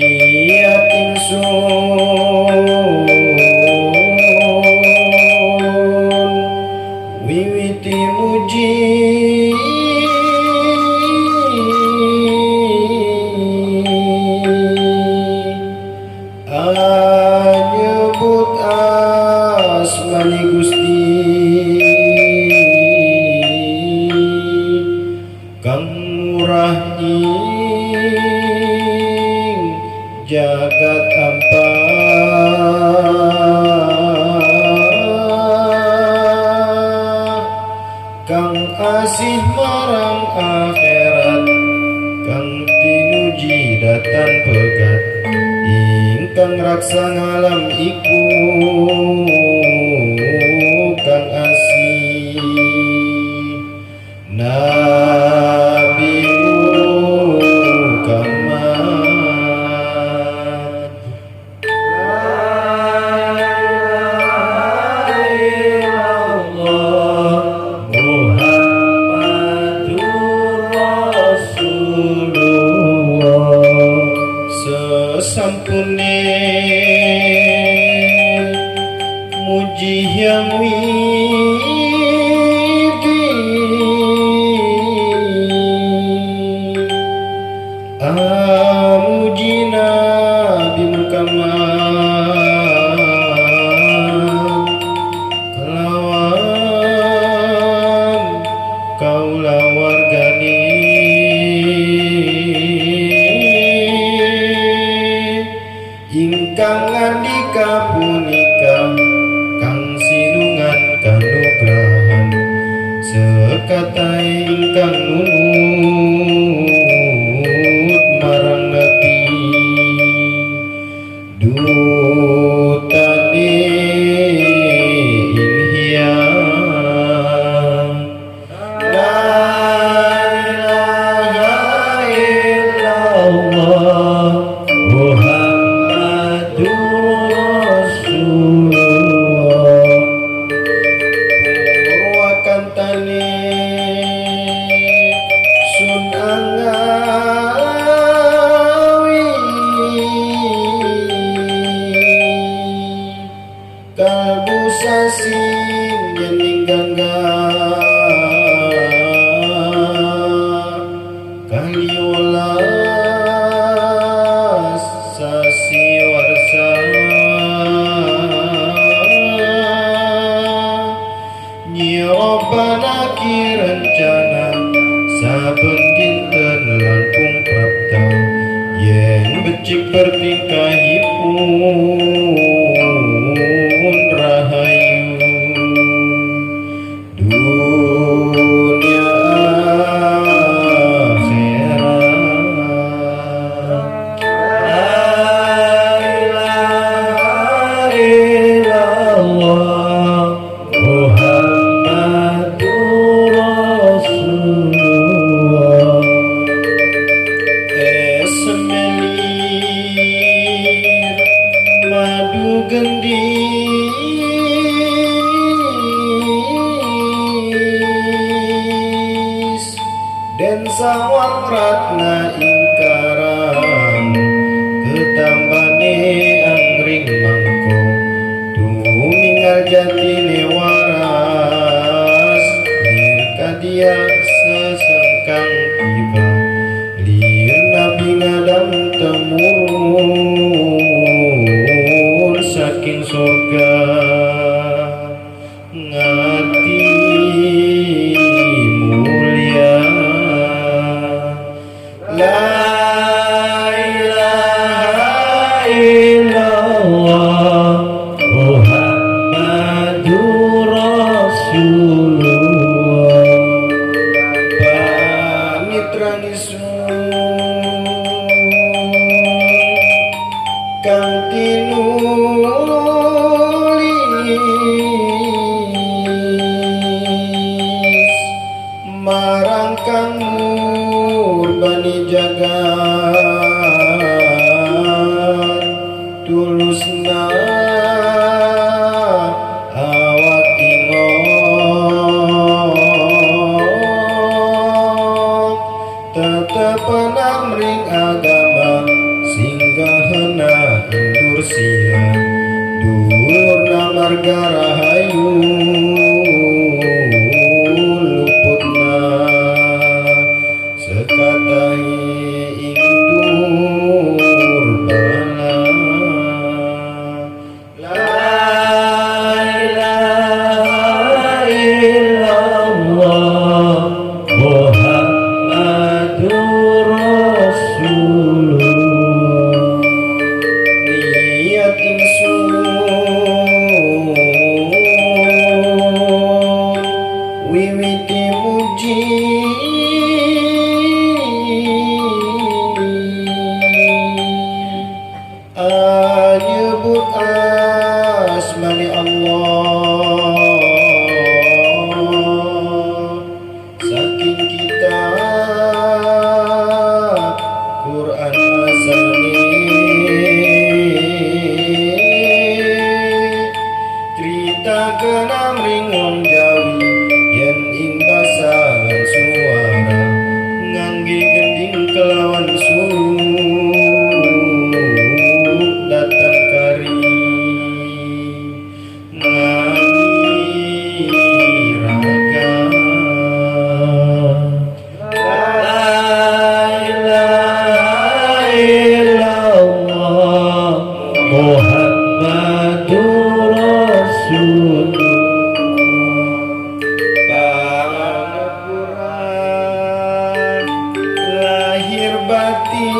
niat ingsun wiwiti muji nyebut asmani Gusti kang murah ing jagat kang asih marang akhirat kang tinuji datan pegat ingkang raksa ngalam iku kang asih Nabi Muhammad sesampune muji yang widi muji Nabi Muhammad kelawan kaula wargani ingkang ngandika punika kang sinungan kanugrahan sekata ingkang nunut marang Nabi dutane inhyang la ilaha illallah kalbu sasin yening gangga kaliolas sasi warsa nyirobana kirencana saben dinten langkung prapta yen becik bertingkahipun rahayu dunia akhirat la ilaha illallah Muhammadur Rasulullah semelir madu gendis dan sawang ratna ingkaran ketambane angring mangko tumingal jatine waras lir kadia sesengkang tiba lir nabi ngadam temurun saking surga ngati mulia la ilaha illallah Muhammadur Rasulullah panitra nisun kang tinulis marang kang murbani jagat tulusna awak ingok tetep penamring agama singgah Dulurna marga rahayu luputna sekatahi ing durbana. La ilaha illallah Muhammadur Rasulullah. Niat ingsun wiwiti muji nyebut asmani Allah saking kitab Quran azali critakeun amring wong Jawi yen ing pasangan suara ngangge gending kelawan suluk datang kari ngiraga. La ilaha illallah Muhammadur Rasulullah. Pangapuran lahir batin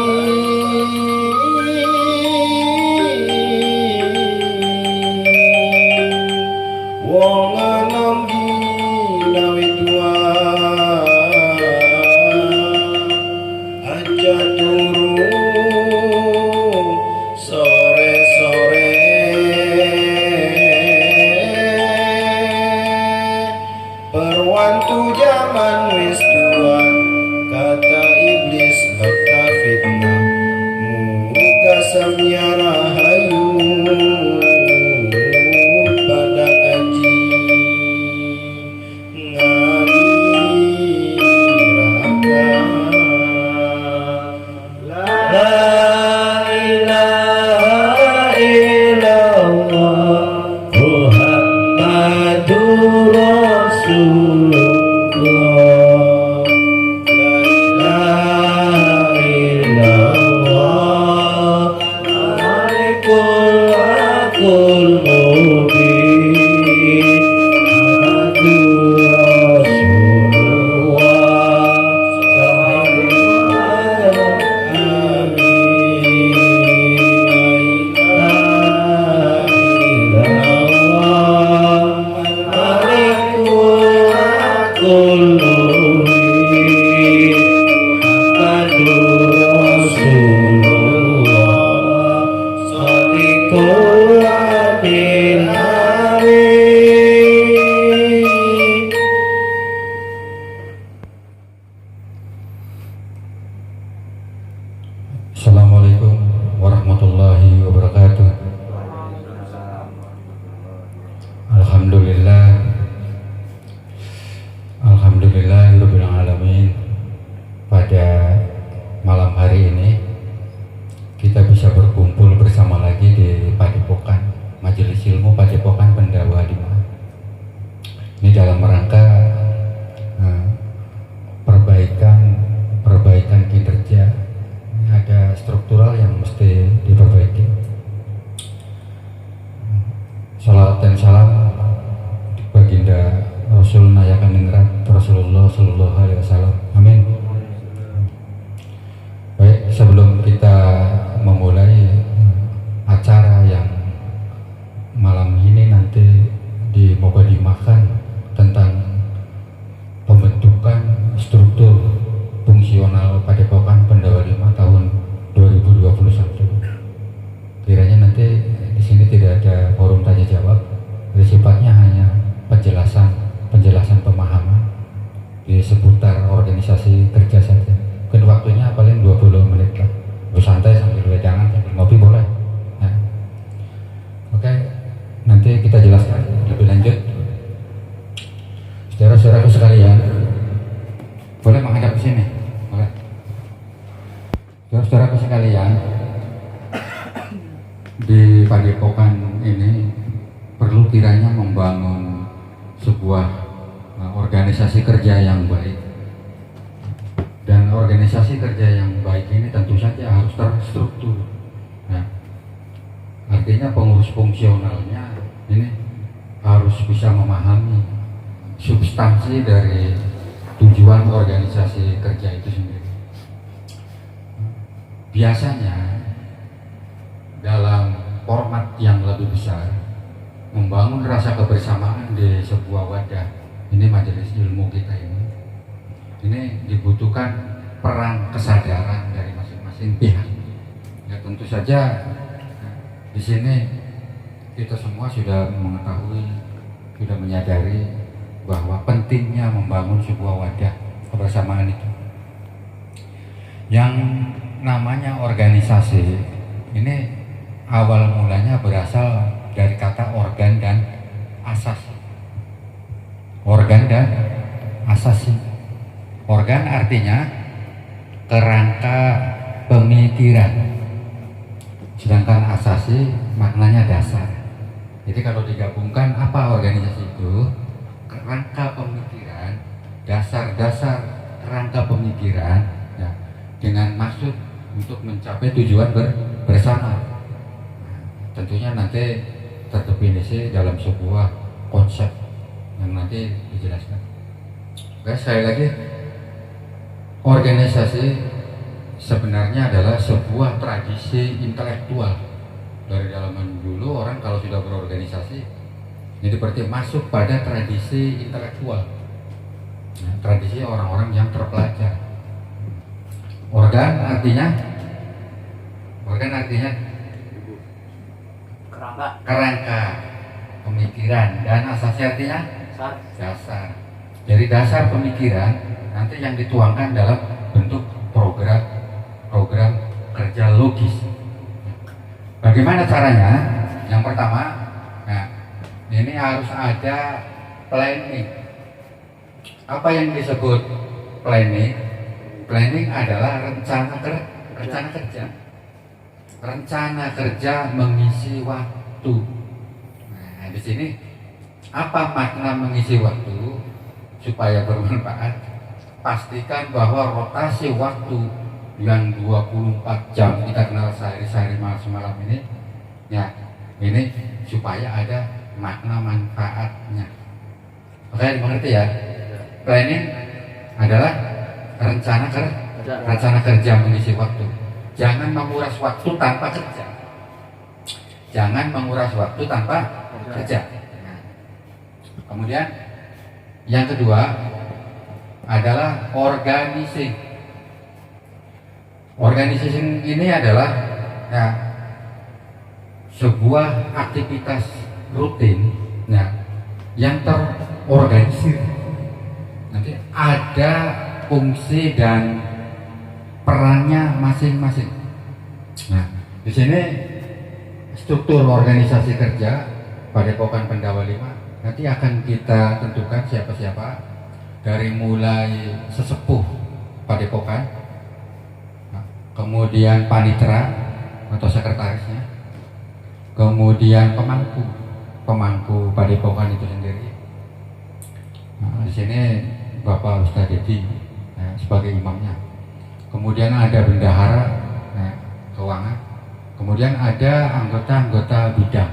wong enom ginawi tua aja turu sore-sore perwantu zaman wis tua kata iblis bakta fitnah muka samya rahayu pada kaji ngiraga. La ilaha illallah Muhammadur Rasulullah. La ilaha illallah Malikul Hakul Mubin Muhammadur Rasulullah. Assalamualaikum warahmatullahi wabarakatuh. Alhamdulillah Alhamdulillahirabbil alamin. Pada malam hari ini kita bisa berkumpul bersama lagi di Padepokan Majelis Ilmu Padepokan Pendawa Lima. Ini dalam rangka perbaikan kinerja. Ada struktural yang mesti diperbaiki. Salawat dan salam baginda Rasul Nayakan Ningrat Rasulullah Sallallahu Alaihi Wasallam. Amin. Baik, sebelum kita memulai acara yang malam ini nanti dimukadimahkan tentang pembentukan struktur fungsional Padepokan Pendawa Lima tahun 2021. Kiranya nanti di sini tidak ada forum tanya jawab, sifatnya hanya penjelasan pemahaman di seputar organisasi kerja saja. Mungkin waktunya paling 20 menit lah. Bersantai sambil wedangan sambil ngopi boleh. Nah. Oke, nanti kita jelaskan lebih lanjut. Saudara-saudaraku sekalian, boleh menghadap ke sini. Saudara-saudaraku sekalian, di Padepokan ini sekiranya membangun sebuah organisasi kerja yang baik. Dan organisasi kerja yang baik ini tentu saja harus terstruktur. Nah, artinya pengurus fungsionalnya ini harus bisa memahami substansi dari tujuan organisasi kerja itu sendiri. Biasanya dalam format yang lebih besar, membangun rasa kebersamaan di sebuah wadah, ini majelis ilmu kita ini dibutuhkan peran kesadaran dari masing-masing pihak. Ya tentu saja di sini kita semua sudah mengetahui, sudah menyadari bahwa pentingnya membangun sebuah wadah kebersamaan itu. Yang namanya organisasi ini awal mulanya berasal dari kata organ dan asas. Organ dan asasi. Organ artinya kerangka pemikiran, sedangkan asasi maknanya dasar. Jadi kalau digabungkan, apa organisasi itu? Kerangka pemikiran, dasar-dasar kerangka pemikiran, ya, dengan maksud untuk mencapai tujuan bersama. Tentunya nanti terdefinisi dalam sebuah konsep yang nanti dijelaskan. Oke, sekali lagi, organisasi sebenarnya adalah sebuah tradisi intelektual. Dari zaman dulu orang kalau sudah berorganisasi, jadi berarti masuk pada tradisi intelektual, nah, tradisi orang-orang yang terpelajar. Organ artinya kerangka pemikiran, dan asasi artinya dasar. Dari dasar pemikiran nanti yang dituangkan dalam bentuk program kerja logis. Bagaimana caranya? Yang pertama, nah, ini harus ada planning. Apa yang disebut planning? Planning adalah rencana kerja. Rencana kerja mengisi waktu. Nah, di sini apa makna mengisi waktu supaya bermanfaat? Pastikan bahwa rotasi waktu yang 24 jam kita kenal sehari-hari malam ini, ya, ini supaya ada makna manfaatnya. Oke, mengerti ya? Planning adalah rencana kerja mengisi waktu. Jangan menguras waktu tanpa kerja. Jangan menguras waktu tanpa kerja. Nah, kemudian yang kedua adalah organisasi. Organisasi ini adalah, ya, sebuah aktivitas rutin, ya, yang terorganisir. Nanti ada fungsi dan perannya masing-masing. Nah, di sini struktur organisasi kerja Padepokan Pendawa 5 nanti akan kita tentukan siapa-siapa, dari mulai sesepuh Padepokan, kemudian panitera atau sekretarisnya, kemudian pemangku Padepokan itu sendiri. Nah, di sini Bapak Ustadz Dedi, ya, sebagai imamnya. Kemudian ada bendahara, ya, keuangan. Kemudian ada anggota-anggota bidang.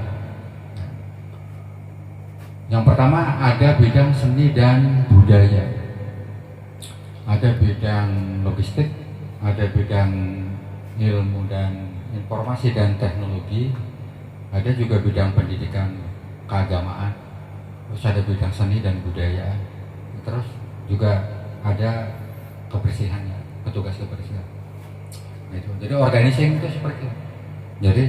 Yang pertama ada bidang seni dan budaya, ada bidang logistik, ada bidang ilmu dan informasi dan teknologi, ada juga bidang pendidikan keagamaan, terus ada bidang seni dan budaya, terus juga ada kebersihannya, petugas kebersihan. Gitu. Jadi organisasi itu seperti itu. Jadi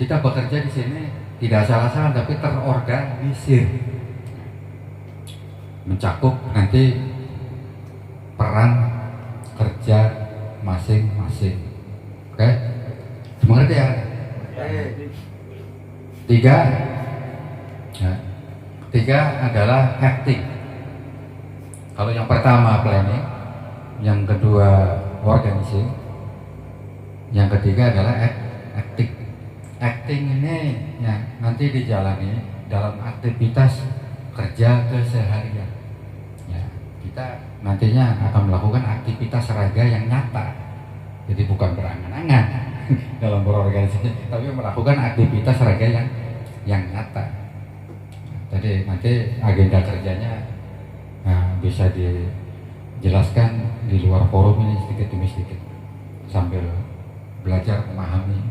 kita bekerja di sini tidak salah-salah tapi terorganisir, mencakup nanti peran kerja masing-masing. Oke, mengerti ya? Tiga adalah acting. Kalau yang pertama planning, yang kedua organisasi, yang ketiga adalah acting. Acting ini, ya, nanti nanti dijalani dalam aktivitas kerja keseharian. Ya, kita nantinya akan melakukan aktivitas raga yang nyata. Jadi bukan berangan-angan dalam berorganisasi, tapi melakukan aktivitas raga yang nyata. Jadi nanti agenda kerjanya bisa dijelaskan di luar forum ini sedikit demi sedikit sambil belajar memahami.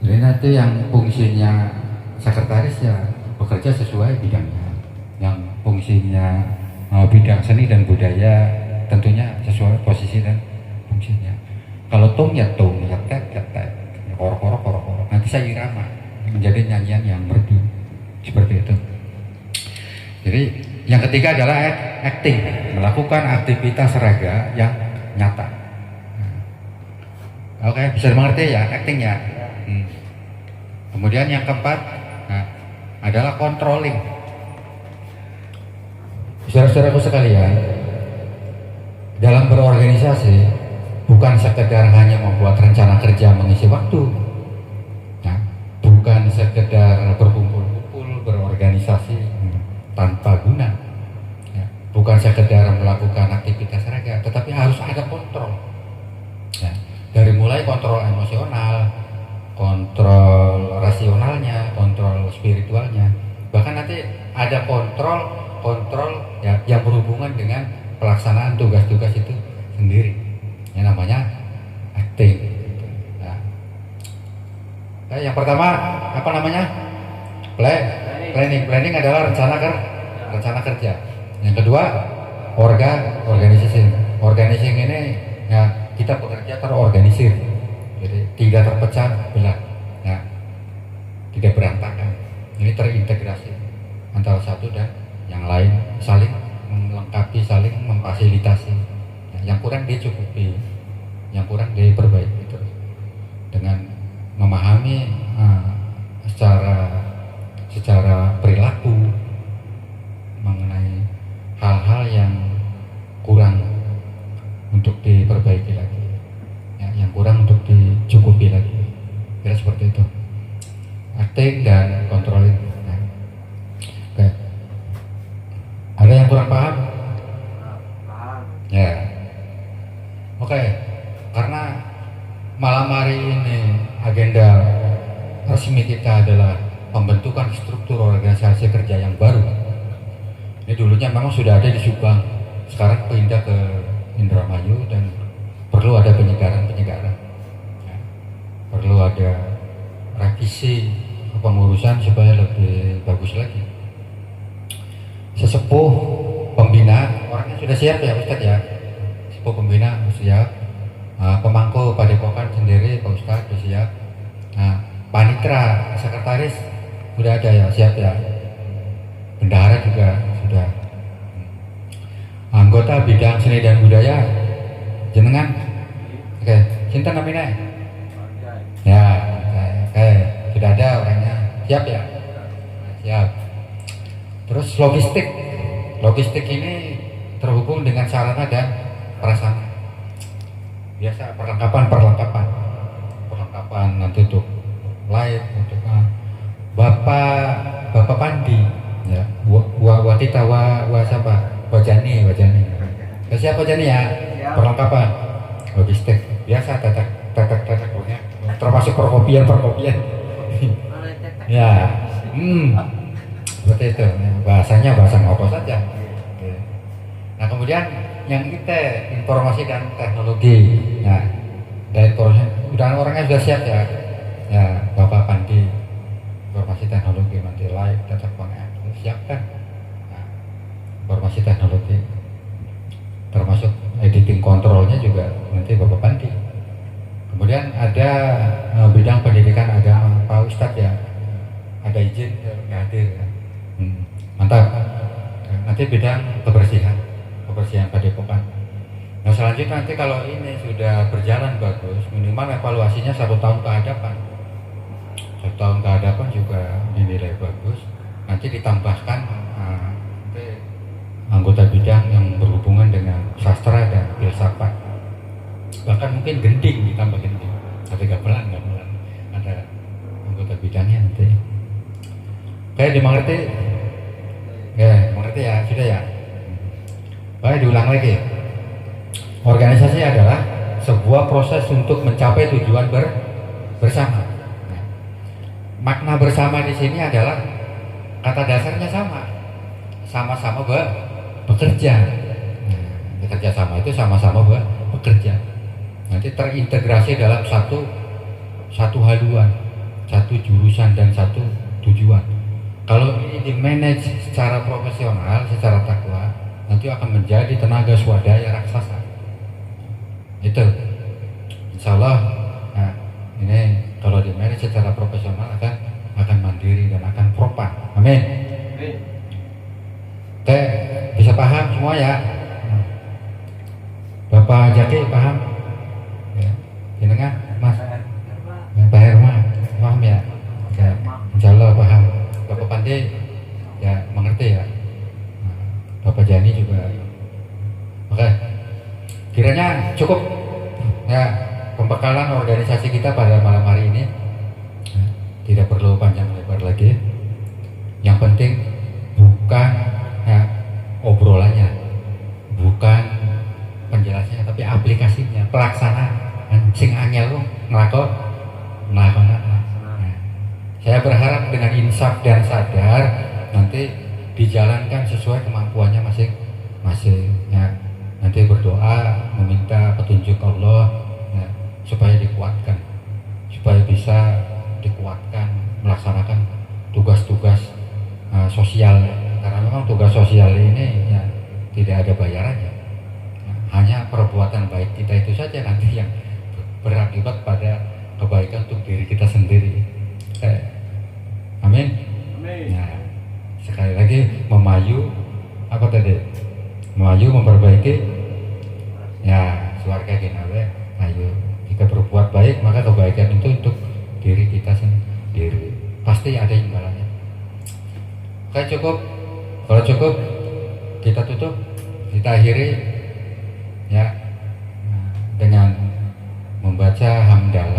Jadi nanti yang fungsinya sekretaris ya bekerja sesuai bidangnya, yang fungsinya bidang seni dan budaya tentunya sesuai posisi dan fungsinya. Kalau tung ya tek, korok. Nanti saya irama menjadi nyanyian yang merdu seperti itu. Jadi yang ketiga adalah acting, melakukan aktivitas raga yang nyata. Oke, bisa dimengerti ya acting ya. Kemudian yang keempat adalah controlling. Saudara-saudaraku sekalian, dalam berorganisasi bukan sekedar hanya membuat rencana kerja mengisi waktu, bukan sekedar berkumpul-kumpul berorganisasi tanpa guna, bukan sekedar melakukan aktivitas raga, tetapi harus ada kontrol. Dari mulai kontrol emosional, kontrol rasionalnya, kontrol spiritualnya, bahkan nanti ada kontrol ya, yang berhubungan dengan pelaksanaan tugas-tugas itu sendiri, yang namanya acting. Yang pertama apa namanya? Planning adalah rencana kerja. Yang kedua organizing ini ya, kita bekerja terorganisir, jadi tidak terpecah belah, ya, tidak berantakan. Ini terintegrasi antara satu dan yang lain, saling melengkapi, saling memfasilitasi. Yang kurang dicukupi, yang kurang diperbaiki terus dengan memahami secara perilaku mengenai hal-hal yang kurang untuk diperbaiki lagi, ya, yang kurang untuk dicukupi lagi. Kira seperti itu. Acting dan controlling. Nah, oke. Ada yang kurang paham? Ya. Oke. Karena malam hari ini agenda resmi kita adalah pembentukan struktur organisasi kerja yang baru. Ini dulunya memang sudah ada di Subang, sekarang pindah ke Indramayu dan perlu ada penyegaran, ya, perlu ada revisi kepengurusan supaya lebih bagus lagi. Sesepuh pembina orangnya sudah siap ya Ustadz ya, sesepuh pembina siap, pemangku padepokan sendiri Pak Ustadz sudah siap, panitra sekretaris sudah ada ya, siap ya, bendahara juga sudah, anggota bidang seni dan budaya jenengan, oke, cinta namanya ya, oke, sudah ada orangnya, siap ya, siap. Terus logistik ini terhubung dengan sarana dan prasarana, biasa perlengkapan nanti untuk live, untuk Bapak Pandi ya, Watita siapa? Wajani. Siapa Wajani ya? Perlengkapan logistik biasa, tetek pokoknya, termasuk perkopian ya, seperti itu. Bahasanya bahasa ngopo saja. Nah kemudian yang informasi dan teknologi, nah dari udah orangnya sudah siap ya, ya Bapak Pandi, informasi teknologi nanti live, tetek pokoknya siapkan. Informasi teknologi termasuk editing kontrolnya juga nanti Bapak Pandi. Kemudian ada bidang pendidikan agama Pak Ustadz ya, ada izin hadir ya. Mantap. Nanti bidang kebersihan padepokan. Nah selanjutnya nanti kalau ini sudah berjalan bagus, minimal evaluasinya 1 tahun ke hadapan. 1 tahun ke hadapan juga dinilai bagus. Nanti ditambahkan anggota bidang yang berhubungan dengan sastra dan filsafat, bahkan mungkin ditambah gending, tapi gamelan ada anggota bidangnya nanti. Kayak dimengerti? Ya, mengerti ya, sudah ya. Baik, diulang lagi. Organisasi adalah sebuah proses untuk mencapai tujuan bersama. Nah, makna bersama di sini adalah kata dasarnya sama-sama bekerja. Nah, bekerja sama itu sama-sama bekerja. Nanti terintegrasi dalam satu haluan, satu jurusan dan satu tujuan. Kalau ini di manage secara profesional, secara takwa, nanti akan menjadi tenaga swadaya raksasa. Itu, insya Allah. Nah, ini kalau di manage secara profesional akan mandiri dan akan propan. Amin. Oke, bisa paham semua ya? Bapak Jaki paham? Ya, jenengan Mas? Pak Herma paham ya? Ya, insya Allah paham. Bapak Pandey ya mengerti ya. Bapak Jani juga. Oke, kiranya cukup ya pembekalan organisasi kita pada malam hari ini. Tidak perlu panjang lebar lagi. Yang penting bukan ya, obrolannya, bukan penjelasannya, tapi aplikasinya, pelaksanaan. Sing angel ngelakon. Saya berharap dengan insaf dan sadar nanti dijalankan sesuai kemampuannya masing-masing. Ya. Nanti berdoa meminta petunjuk Allah ya, supaya dikuatkan, supaya bisa dikuatkan melaksanakan tugas-tugas sosial. Karena memang tugas sosial ini ya, tidak ada bayarannya. Ya, hanya perbuatan baik kita itu saja nanti yang berakibat pada kebaikan untuk diri kita sendiri. Amin. Nah, sekali lagi memayu apa tadi? Memayu memperbaiki ya keluarga kita. Ayo jika berbuat baik maka kebaikan itu untuk diri kita sendiri. Pasti ada imbalannya. Oke, cukup. Kalau cukup kita tutup, kita akhiri ya dengan membaca hamdalah.